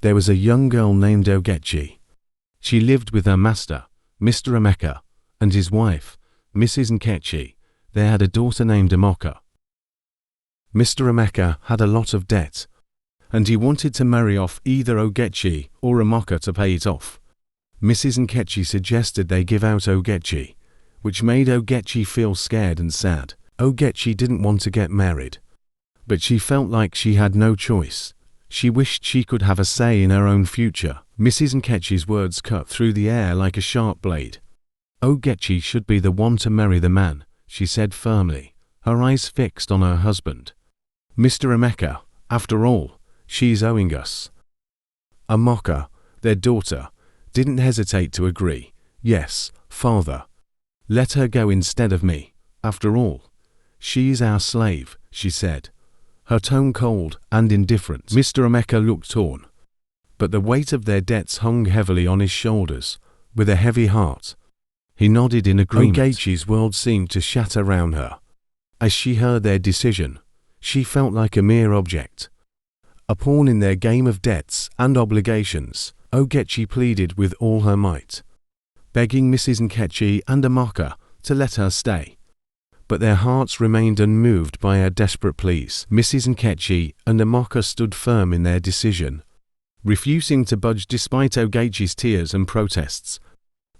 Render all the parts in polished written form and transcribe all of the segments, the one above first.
There was a young girl named Ogechi. She lived with her master, Mr. Emeka, and his wife, Mrs. Nkechi. They had a daughter named Amoka. Mr. Emeka had a lot of debt, and he wanted to marry off either Ogechi or Amoka to pay it off. Mrs. Nkechi suggested they give out Ogechi, which made Ogechi feel scared and sad. Ogechi didn't want to get married, but she felt like she had no choice. She wished she could have a say in her own future. Mrs. Nkechi's words cut through the air like a sharp blade. Ogechi should be the one to marry the man, she said firmly, her eyes fixed on her husband. Mr. Emeka, after all, she's owing us. Amoka, their daughter, didn't hesitate to agree. Yes, father. Let her go instead of me. After all, she's our slave, she said, her tone cold and indifferent. Mr. Emeka looked torn, but the weight of their debts hung heavily on his shoulders. With a heavy heart, he nodded in agreement. Ogechi's world seemed to shatter round her. As she heard their decision, she felt like a mere object, a pawn in their game of debts and obligations. Ogechi pleaded with all her might, begging Mrs. Nkechi and Amoka to let her stay. But their hearts remained unmoved by her desperate pleas. Mrs. Nkechi and Amoka stood firm in their decision, refusing to budge despite Ogechi's tears and protests.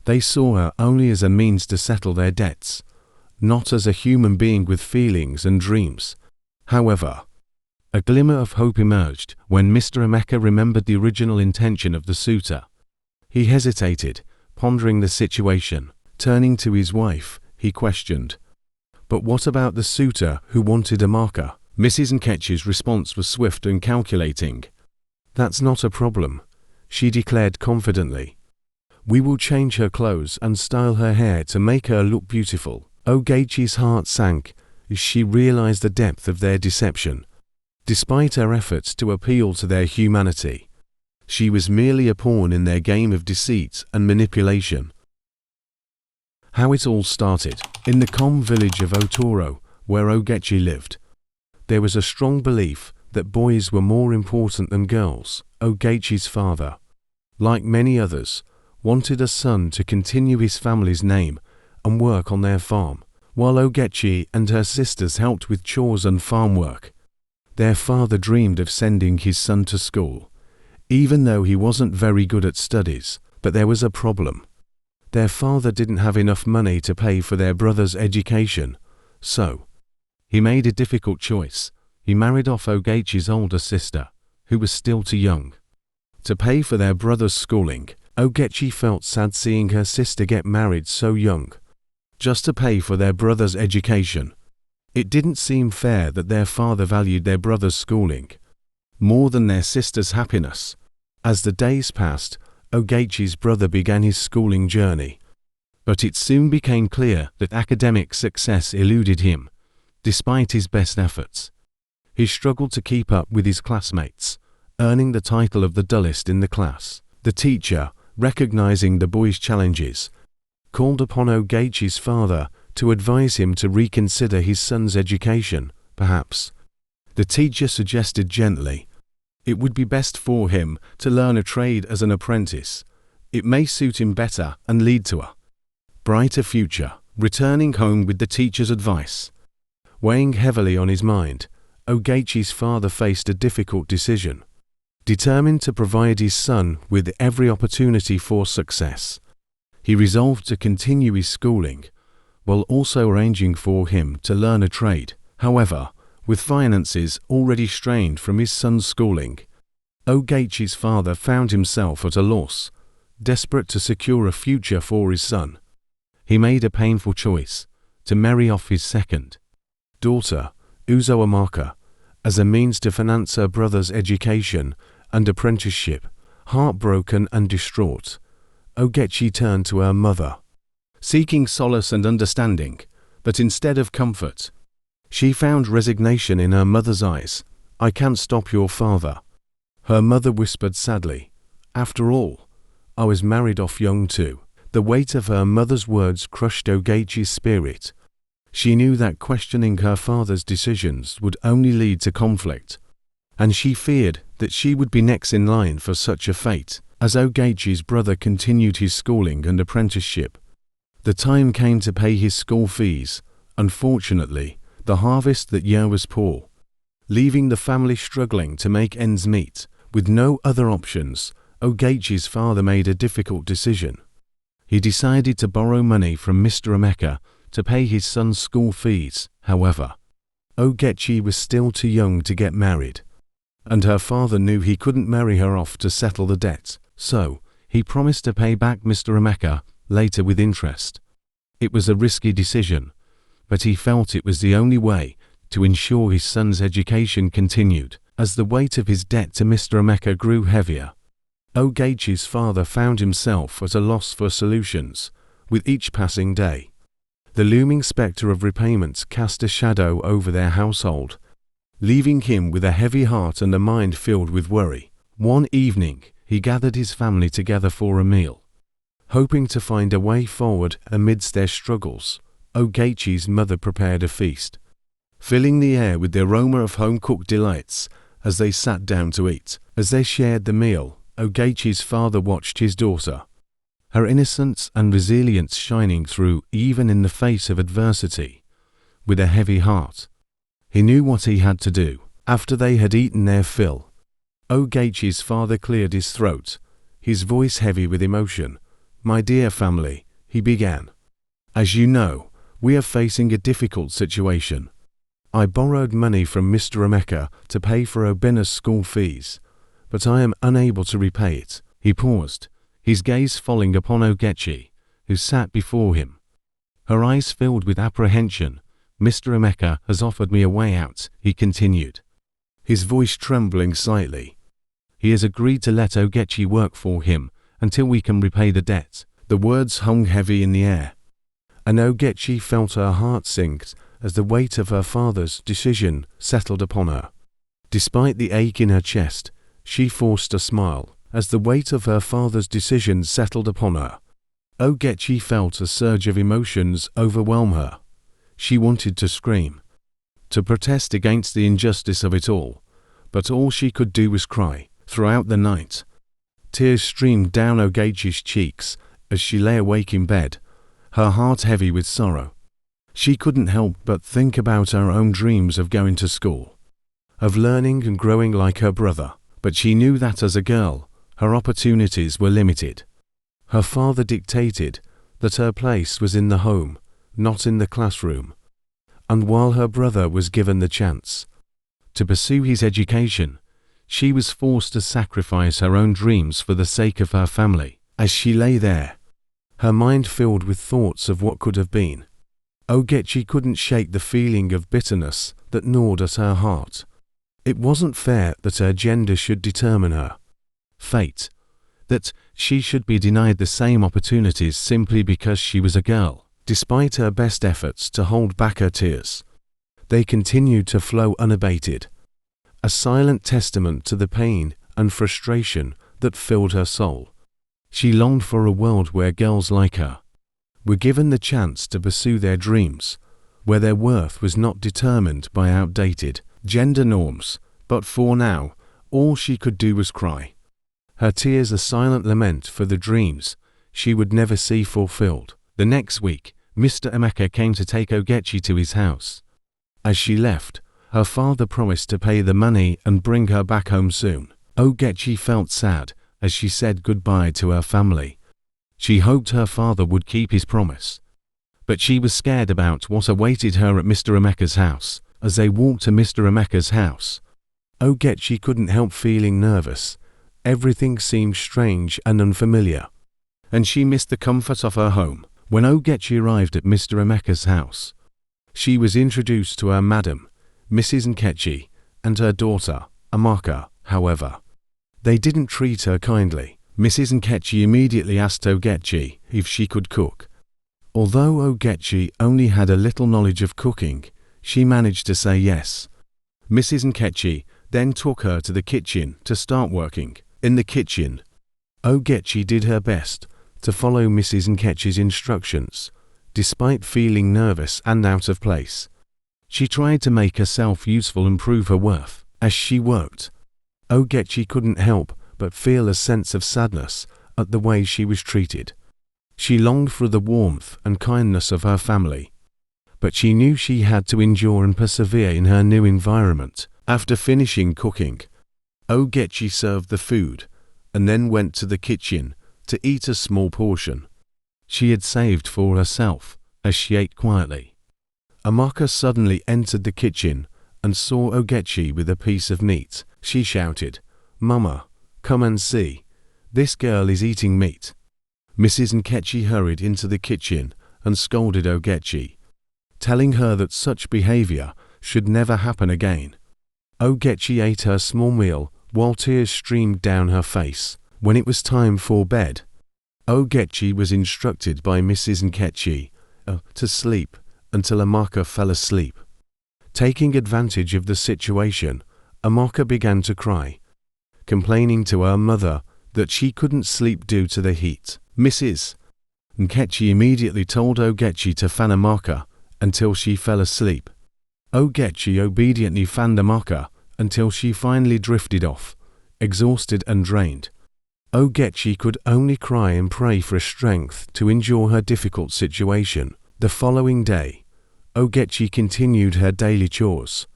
They saw her only as a means to settle their debts, not as a human being with feelings and dreams. However, a glimmer of hope emerged when Mr. Emeka remembered the original intention of the suitor. He hesitated, pondering the situation. Turning to his wife, he questioned, "But what about the suitor who wanted Amoka?" Mrs. Nkechi's response was swift and calculating. "That's not a problem," she declared confidently. "We will change her clothes and style her hair to make her look beautiful." Ogechi's heart sank as she realized the depth of their deception. Despite her efforts to appeal to their humanity, she was merely a pawn in their game of deceit and manipulation. How it all started. In the calm village of Otoro, where Ogechi lived, there was a strong belief that boys were more important than girls. Ogechi's father, like many others, wanted a son to continue his family's name and work on their farm. While Ogechi and her sisters helped with chores and farm work, their father dreamed of sending his son to school, even though he wasn't very good at studies. But there was a problem. Their father didn't have enough money to pay for their brother's education, so he made a difficult choice. He married off Ogechi's older sister, who was still too young to pay for their brother's schooling. Ogechi felt sad seeing her sister get married so young, just to pay for their brother's education. It didn't seem fair that their father valued their brother's schooling more than their sister's happiness. As the days passed, Ogechi's brother began his schooling journey, but it soon became clear that academic success eluded him, despite his best efforts. He struggled to keep up with his classmates, earning the title of the dullest in the class. The teacher, recognizing the boy's challenges, called upon Ogechi's father to advise him to reconsider his son's education. Perhaps, the teacher suggested gently, it would be best for him to learn a trade as an apprentice. It may suit him better and lead to a brighter future. Returning home with the teacher's advice weighing heavily on his mind, Ogechi's father faced a difficult decision. Determined to provide his son with every opportunity for success, he resolved to continue his schooling, while also arranging for him to learn a trade. However, with finances already strained from his son's schooling, Ogechi's father found himself at a loss. Desperate to secure a future for his son, he made a painful choice to marry off his second daughter, Uzo Amaka, as a means to finance her brother's education and apprenticeship. Heartbroken and distraught, Ogechi turned to her mother, seeking solace and understanding, but instead of comfort, she found resignation in her mother's eyes. "I can't stop your father," her mother whispered sadly. "After all, I was married off young too." The weight of her mother's words crushed Ogechi's spirit. She knew that questioning her father's decisions would only lead to conflict, and she feared that she would be next in line for such a fate, as Ogechi's brother continued his schooling and apprenticeship. The time came to pay his school fees. Unfortunately, the harvest that year was poor, leaving the family struggling to make ends meet. With no other options, Ogechi's father made a difficult decision. He decided to borrow money from Mr. Emeka to pay his son's school fees. However, Ogechi was still too young to get married, and her father knew he couldn't marry her off to settle the debt, so he promised to pay back Mr. Emeka later with interest. It was a risky decision, but he felt it was the only way to ensure his son's education continued. As the weight of his debt to Mr. Emeka grew heavier, Ogechi's father found himself at a loss for solutions. With each passing day, the looming spectre of repayments cast a shadow over their household, leaving him with a heavy heart and a mind filled with worry. One evening, he gathered his family together for a meal, hoping to find a way forward amidst their struggles. Ogechi's mother prepared a feast, filling the air with the aroma of home-cooked delights as they sat down to eat. As they shared the meal, Ogechi's father watched his daughter, her innocence and resilience shining through even in the face of adversity. With a heavy heart, he knew what he had to do. After they had eaten their fill, Ogechi's father cleared his throat, his voice heavy with emotion. "My dear family," he began, "as you know, we are facing a difficult situation. I borrowed money from Mr. Emeka to pay for Obena's school fees, but I am unable to repay it." He paused, his gaze falling upon Ogechi, who sat before him, her eyes filled with apprehension. "Mr. Emeka has offered me a way out," he continued, his voice trembling slightly. "He has agreed to let Ogechi work for him until we can repay the debt." The words hung heavy in the air, and Ogechi felt her heart sink as the weight of her father's decision settled upon her. Despite the ache in her chest, she forced a smile. As the weight of her father's decision settled upon her, Ogechi felt a surge of emotions overwhelm her. She wanted to scream, to protest against the injustice of it all, but all she could do was cry. Throughout the night, tears streamed down Ogechi's cheeks as she lay awake in bed, her heart heavy with sorrow. She couldn't help but think about her own dreams of going to school, of learning and growing like her brother. But she knew that as a girl, her opportunities were limited. Her father dictated that her place was in the home, not in the classroom. And while her brother was given the chance to pursue his education, she was forced to sacrifice her own dreams for the sake of her family. As she lay there, her mind filled with thoughts of what could have been, Ogechi couldn't shake the feeling of bitterness that gnawed at her heart. It wasn't fair that her gender should determine her fate, that she should be denied the same opportunities simply because she was a girl. Despite her best efforts to hold back her tears, they continued to flow unabated, a silent testament to the pain and frustration that filled her soul. She longed for a world where girls like her were given the chance to pursue their dreams, where their worth was not determined by outdated gender norms. But for now, all she could do was cry, her tears a silent lament for the dreams she would never see fulfilled. The next week, Mr. Emeka came to take Ogechi to his house. As she left, her father promised to pay the money and bring her back home soon. Ogechi felt sad as she said goodbye to her family. She hoped her father would keep his promise, but she was scared about what awaited her at Mr. Emeka's house. As they walked to Mr. Emeka's house, Ogechi couldn't help feeling nervous. Everything seemed strange and unfamiliar, and she missed the comfort of her home. When Ogechi arrived at Mr. Emeka's house, she was introduced to her madam, Mrs. Nkechi, and her daughter, Amaka. However, they didn't treat her kindly. Mrs. Nkechi immediately asked Ogechi if she could cook. Although Ogechi only had a little knowledge of cooking, she managed to say yes. Mrs. Nkechi then took her to the kitchen to start working. In the kitchen, Ogechi did her best to follow Mrs. Nkechi's instructions, despite feeling nervous and out of place. She tried to make herself useful and prove her worth. As she worked, Ogechi couldn't help but feel a sense of sadness at the way she was treated. She longed for the warmth and kindness of her family, but she knew she had to endure and persevere in her new environment. After finishing cooking, Ogechi served the food and then went to the kitchen to eat a small portion she had saved for herself. As she ate quietly, Amaka suddenly entered the kitchen and saw Ogechi with a piece of meat. She shouted, "Mama, come and see. This girl is eating meat." Mrs. Nkechi hurried into the kitchen and scolded Ogechi, telling her that such behavior should never happen again. Ogechi ate her small meal while tears streamed down her face. When it was time for bed, Ogechi was instructed by Mrs. Nkechi to sleep until Amaka fell asleep. Taking advantage of the situation, Amaka began to cry, complaining to her mother that she couldn't sleep due to the heat. Mrs. Nkechi immediately told Ogechi to fan Amaka until she fell asleep. Ogechi obediently fanned Amaka until she finally drifted off, exhausted and drained. Ogechi could only cry and pray for strength to endure her difficult situation. The following day, Ogechi continued her daily chores,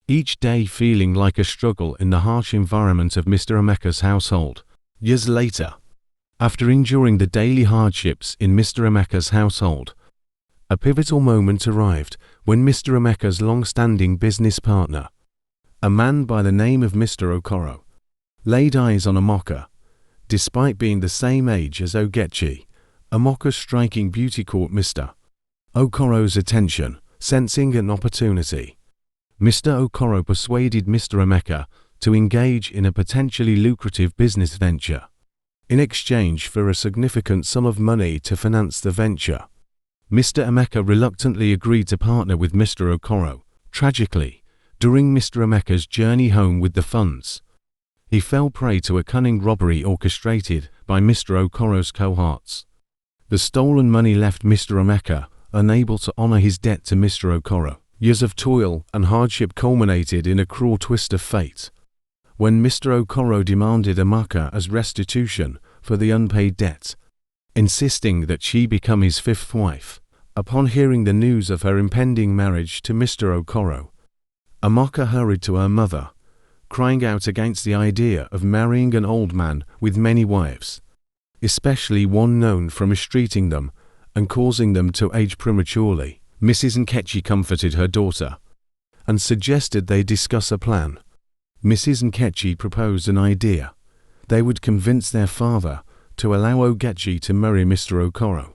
each day feeling like a struggle in the harsh environment of Mr. Emeka's household. Years later, after enduring the daily hardships in Mr. Emeka's household, a pivotal moment arrived when Mr. Emeka's long-standing business partner, a man by the name of Mr. Okoro, laid eyes on Amaka. Despite being the same age as Ogechi, Amaka's striking beauty caught Mr. Okoro's attention. Sensing an opportunity, Mr. Okoro persuaded Mr. Emeka to engage in a potentially lucrative business venture. In exchange for a significant sum of money to finance the venture, Mr. Emeka reluctantly agreed to partner with Mr. Okoro. Tragically, during Mr. Emeka's journey home with the funds, he fell prey to a cunning robbery orchestrated by Mr. Okoro's cohorts. The stolen money left Mr. Emeka unable to honor his debt to Mr. Okoro. Years of toil and hardship culminated in a cruel twist of fate, when Mr. Okoro demanded Amaka as restitution for the unpaid debt, insisting that she become his fifth wife. Upon hearing the news of her impending marriage to Mr. Okoro, Amaka hurried to her mother, crying out against the idea of marrying an old man with many wives, especially one known for mistreating them and causing them to age prematurely. Mrs. Nkechi comforted her daughter and suggested they discuss a plan. Mrs. Nkechi proposed an idea. They would convince their father to allow Ogechi to marry Mr. Okoro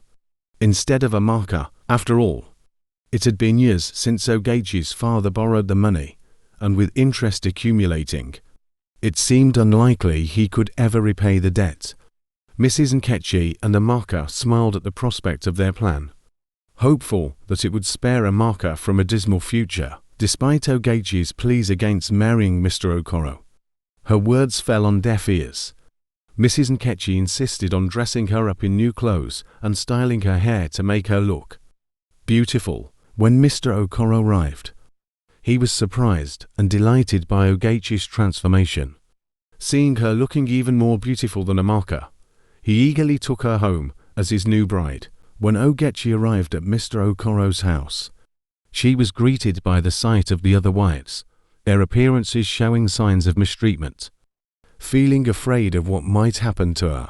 instead of Amaka. After all, it had been years since Ogechi's father borrowed the money, and with interest accumulating, it seemed unlikely he could ever repay the debt. Mrs. Nkechi and Amaka smiled at the prospect of their plan, hopeful that it would spare Amaka from a dismal future. Despite Ogechi's pleas against marrying Mr. Okoro, her words fell on deaf ears. Mrs. Nkechi insisted on dressing her up in new clothes and styling her hair to make her look beautiful. When Mr. Okoro arrived, he was surprised and delighted by Ogechi's transformation. Seeing her looking even more beautiful than Amaka, he eagerly took her home as his new bride. When Ogechi arrived at Mr. Okoro's house, she was greeted by the sight of the other wives, their appearances showing signs of mistreatment. Feeling afraid of what might happen to her,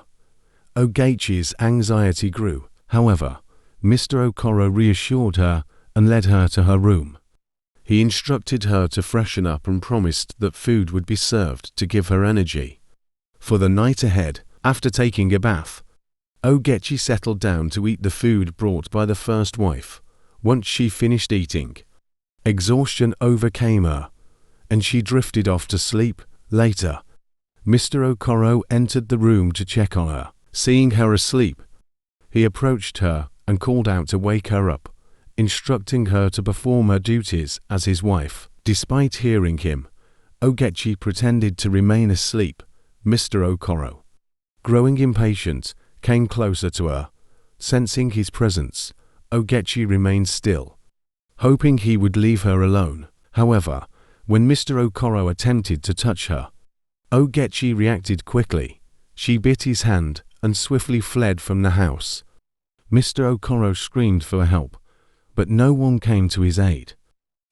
Ogechi's anxiety grew. However, Mr. Okoro reassured her and led her to her room. He instructed her to freshen up and promised that food would be served to give her energy for the night ahead. After taking a bath, Ogechi settled down to eat the food brought by the first wife. Once she finished eating, exhaustion overcame her, and she drifted off to sleep. Later, Mr. Okoro entered the room to check on her. Seeing her asleep, he approached her and called out to wake her up, instructing her to perform her duties as his wife. Despite hearing him, Ogechi pretended to remain asleep. Mr. Okoro, growing impatient, came closer to her. Sensing his presence, Ogechi remained still, hoping he would leave her alone. However, when Mr. Okoro attempted to touch her, Ogechi reacted quickly. She bit his hand and swiftly fled from the house. Mr. Okoro screamed for help, but no one came to his aid.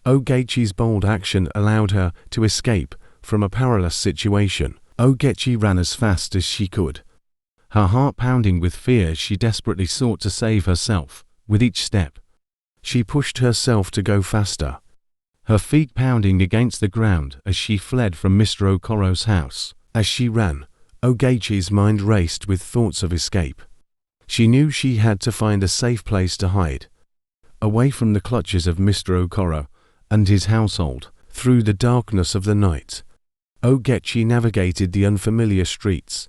Ogechi's bold action allowed her to escape from a perilous situation. Ogechi ran as fast as she could. Her heart pounding with fear, she desperately sought to save herself. With each step, she pushed herself to go faster, her feet pounding against the ground as she fled from Mr. Okoro's house. As she ran, Ogechi's mind raced with thoughts of escape. She knew she had to find a safe place to hide, away from the clutches of Mr. Okoro and his household. Through the darkness of the night, Ogechi navigated the unfamiliar streets,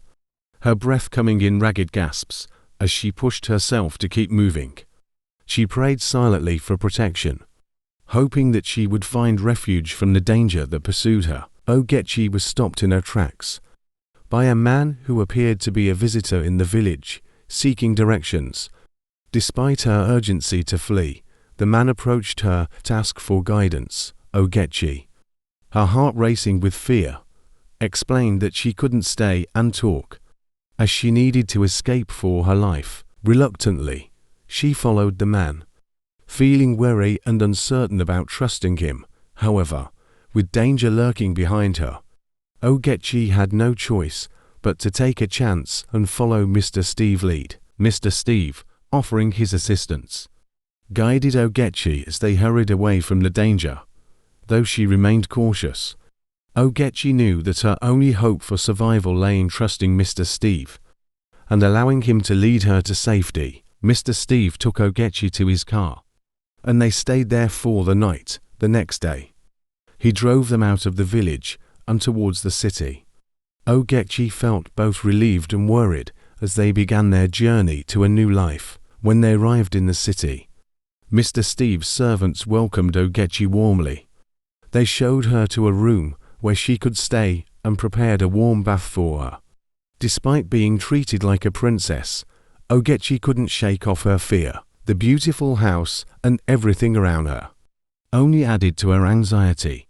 her breath coming in ragged gasps as she pushed herself to keep moving. She prayed silently for protection, hoping that she would find refuge from the danger that pursued her. Ogechi was stopped in her tracks by a man who appeared to be a visitor in the village, seeking directions. Despite her urgency to flee, the man approached her to ask for guidance. Ogechi, her heart racing with fear, explained that she couldn't stay and talk, as she needed to escape for her life. Reluctantly, she followed the man, feeling wary and uncertain about trusting him. However, with danger lurking behind her, Ogechi had no choice but to take a chance and follow Mr. Steve's lead. Mr. Steve, offering his assistance, guided Ogechi as they hurried away from the danger. Though she remained cautious, Ogechi knew that her only hope for survival lay in trusting Mr. Steve and allowing him to lead her to safety. Mr. Steve took Ogechi to his car, and they stayed there for the night. The next day, he drove them out of the village and towards the city. Ogechi felt both relieved and worried as they began their journey to a new life. When they arrived in the city, Mr. Steve's servants welcomed Ogechi warmly. They showed her to a room where she could stay and prepared a warm bath for her. Despite being treated like a princess, Ogechi couldn't shake off her fear. The beautiful house and everything around her only added to her anxiety.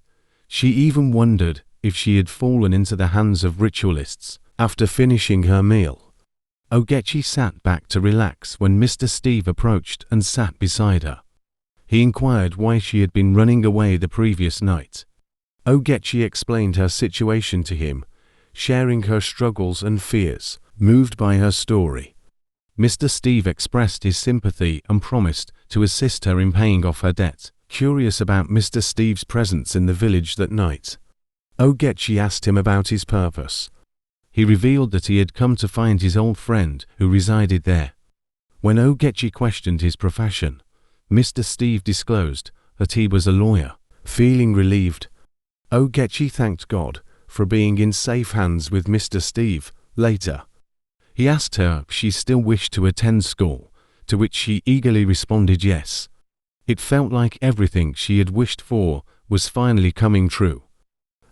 She even wondered if she had fallen into the hands of ritualists. After finishing her meal, Ogechi sat back to relax when Mr. Steve approached and sat beside her. He inquired why she had been running away the previous night. Ogechi explained her situation to him, sharing her struggles and fears. Moved by her story, Mr. Steve expressed his sympathy and promised to assist her in paying off her debt. Curious about Mr. Steve's presence in the village that night, Ogechi asked him about his purpose. He revealed that he had come to find his old friend who resided there. When Ogechi questioned his profession, Mr. Steve disclosed that he was a lawyer. Feeling relieved, Ogechi thanked God for being in safe hands with Mr. Steve. Later, he asked her if she still wished to attend school, to which she eagerly responded yes. It felt like everything she had wished for was finally coming true,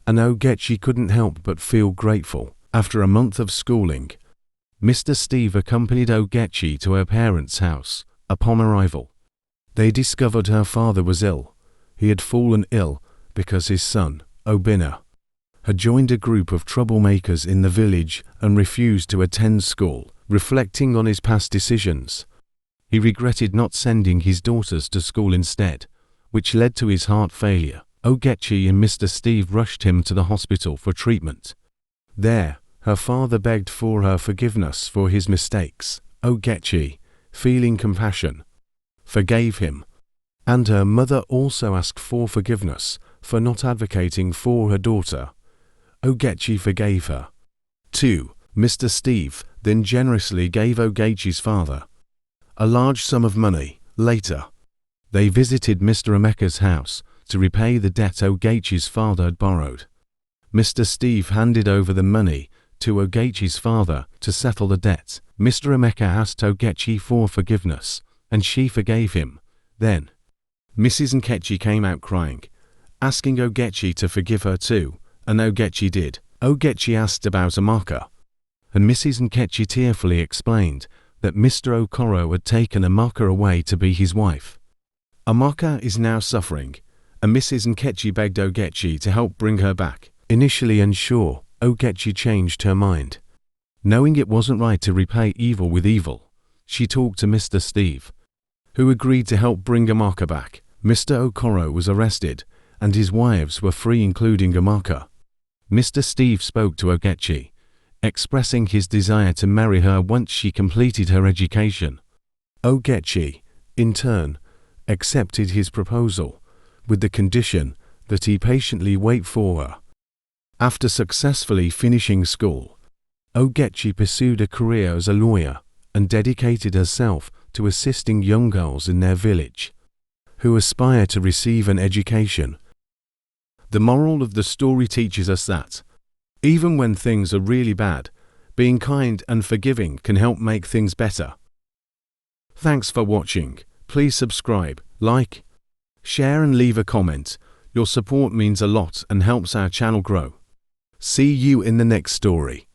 and Ogechi couldn't help but feel grateful. After a month of schooling, Mr. Steve accompanied Ogechi to her parents' house. Upon arrival, they discovered her father was ill. He had fallen ill because his son, Obina, had joined a group of troublemakers in the village and refused to attend school. Reflecting on his past decisions, he regretted not sending his daughters to school instead, which led to his heart failure. Ogechi and Mr. Steve rushed him to the hospital for treatment. There, her father begged for her forgiveness for his mistakes. Ogechi, feeling compassion, forgave him, and her mother also asked for forgiveness for not advocating for her daughter. Ogechi forgave her. 2. Mr. Steve then generously gave Ogechi's father a large sum of money. Later, they visited Mr. Emeka's house to repay the debt Ogechi's father had borrowed. Mr. Steve handed over the money to Ogechi's father to settle the debt. Mr. Emeka asked Ogechi for forgiveness, and she forgave him. Then, Mrs. Nkechi came out crying, asking Ogechi to forgive her too, and Ogechi did. Ogechi asked about Amaka, and Mrs. Nkechi tearfully explained that Mr. Okoro had taken Amaka away to be his wife. Amaka is now suffering, and Mrs. Nkechi begged Ogechi to help bring her back. Initially unsure, Ogechi changed her mind. Knowing it wasn't right to repay evil with evil, she talked to Mr. Steve, who agreed to help bring Amaka back. Mr. Okoro was arrested, and his wives were free, including Amaka. Mr. Steve spoke to Ogechi, expressing his desire to marry her once she completed her education. Ogechi, in turn, accepted his proposal, with the condition that he patiently wait for her. After successfully finishing school, Ogechi pursued a career as a lawyer and dedicated herself to assisting young girls in their village who aspire to receive an education. The moral of the story teaches us that, even when things are really bad, being kind and forgiving can help make things better. Thanks for watching. Please subscribe, like, share and leave a comment. Your support means a lot and helps our channel grow. See you in the next story.